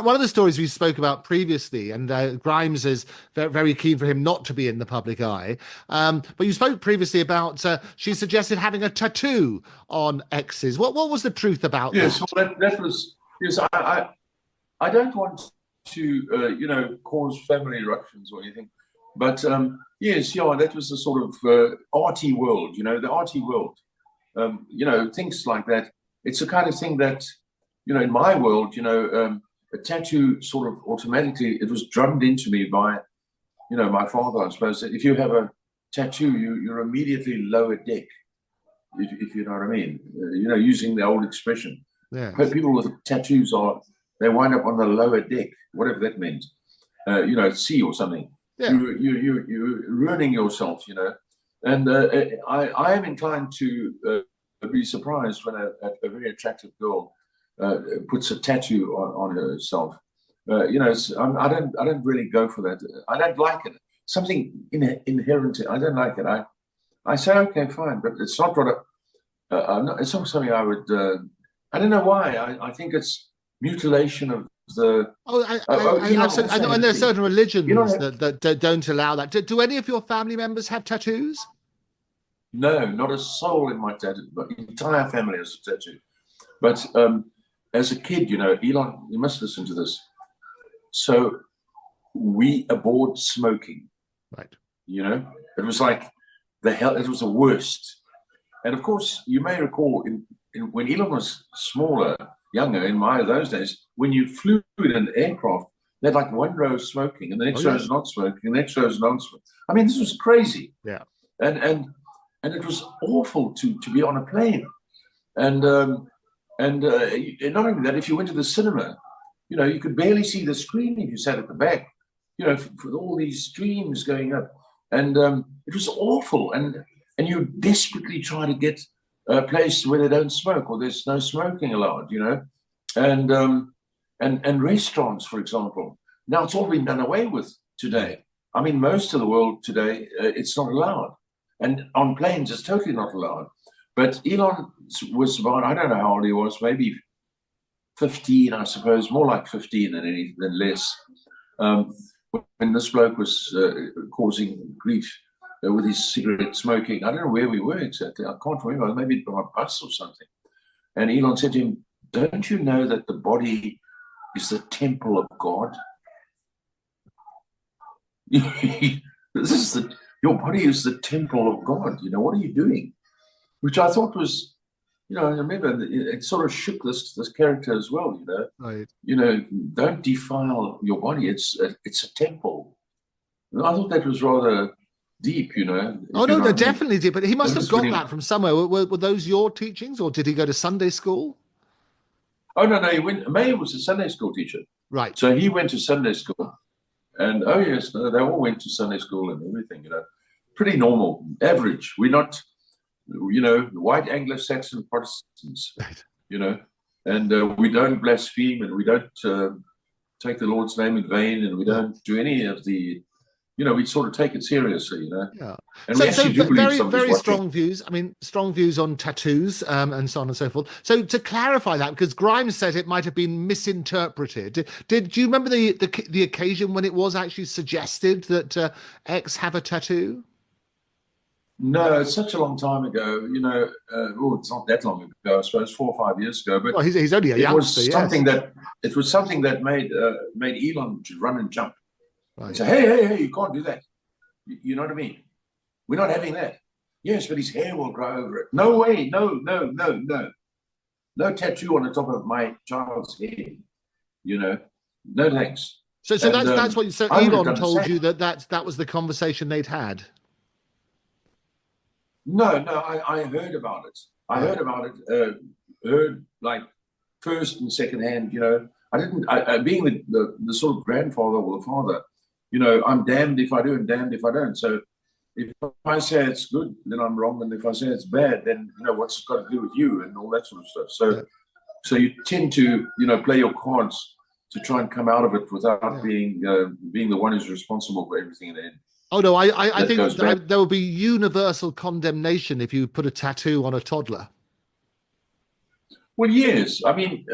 one of the stories we spoke about previously, and Grimes is very, very keen for him not to be in the public eye. But you spoke previously about she suggested having a tattoo on X's. What was the truth about Yes, that? well, that was yes. I don't want to cause family eruptions or anything, but yes, yeah, that was the sort of arty world, the arty world, things like that. It's the kind of thing that in my world, a tattoo sort of automatically it was drummed into me by my father, I suppose, that if you have a tattoo, you're immediately lower deck, if you know what I mean. Using the old expression. Yes. People with tattoos they wind up on the lower deck, whatever that meant. Sea or something. Yeah. You're ruining yourself, And I am inclined to be surprised when a very attractive girl puts a tattoo on herself. I don't really go for that. I don't like it. Something inherent. I don't like it. I say okay, fine, but it's not what it's not something I would. I don't know why. I think it's mutilation of the. Oh, I know, and there are certain religions that don't allow that. Do any of your family members have tattoos? No, not a soul in my tattoo. My entire family has a tattoo. But as a kid, Elon, you must listen to this. So we abhorred smoking. Right. It was like the hell. It was the worst. And of course, you may recall when Elon was smaller, younger, in those days, when you flew in an aircraft, they had like one row smoking, and the next row is not smoking, and the next row is non-smoking. I mean, this was crazy. Yeah. And it was awful to be on a plane. And not only that, if you went to the cinema, you could barely see the screen if you sat at the back, for all these streams going up. And it was awful. And you desperately try to get a place where they don't smoke or there's no smoking allowed, and restaurants, for example. Now it's all been done away with today. I mean, most of the world today, it's not allowed. And on planes, it's totally not allowed. But Elon was about, I don't know how old he was, maybe 15, I suppose, more like 15 than less, when this bloke was causing grief with his cigarette smoking. I don't know where we were exactly. I can't remember. Maybe on a bus or something. And Elon said to him, "Don't you know that the body is the temple of God?" Your body is the temple of God. What are you doing? Which I thought was, I remember it sort of shook this character as well. Right. Don't defile your body. It's a temple. And I thought that was rather deep. Oh no, no, definitely deep. But he must have got that from somewhere. Were those your teachings, or did he go to Sunday school? Oh no, May was a Sunday school teacher. Right. So he went to Sunday school. And oh yes, no, they all went to Sunday school and everything, pretty normal, average. We're not, white Anglo-Saxon Protestants, Right. And we don't blaspheme, and we don't take the Lord's name in vain, and we don't do any of the, we sort of take it seriously, Yeah. And we actually do believe very, very watching. strong views. I mean, strong views on tattoos and so on and so forth. So to clarify that, because Grimes said it might have been misinterpreted. Do you remember the occasion when it was actually suggested that X have a tattoo? No, it's such a long time ago. It's not that long ago. I suppose 4 or 5 years ago. But well, he's only a youngster. It was something that made Elon to run and jump. Right. Say, hey, you can't do that. You know what I mean? We're not having that. Yes, but his hair will grow over it. No way. No. No tattoo on the top of my child's head. No thanks. So that's what. So Elon told you that was the conversation they'd had. No, I heard about it. I heard about it. Heard like first and second hand. I didn't. Being the sort of grandfather or the father. I'm damned if I do and damned if I don't. So if I say it's good, then I'm wrong, and if I say it's bad, then what's it got to do with you and all that sort of stuff. So you tend to play your cards to try and come out of it without being the one who's responsible for everything in the end. Oh no, I think there will be universal condemnation if you put a tattoo on a toddler. Well, yes. I mean,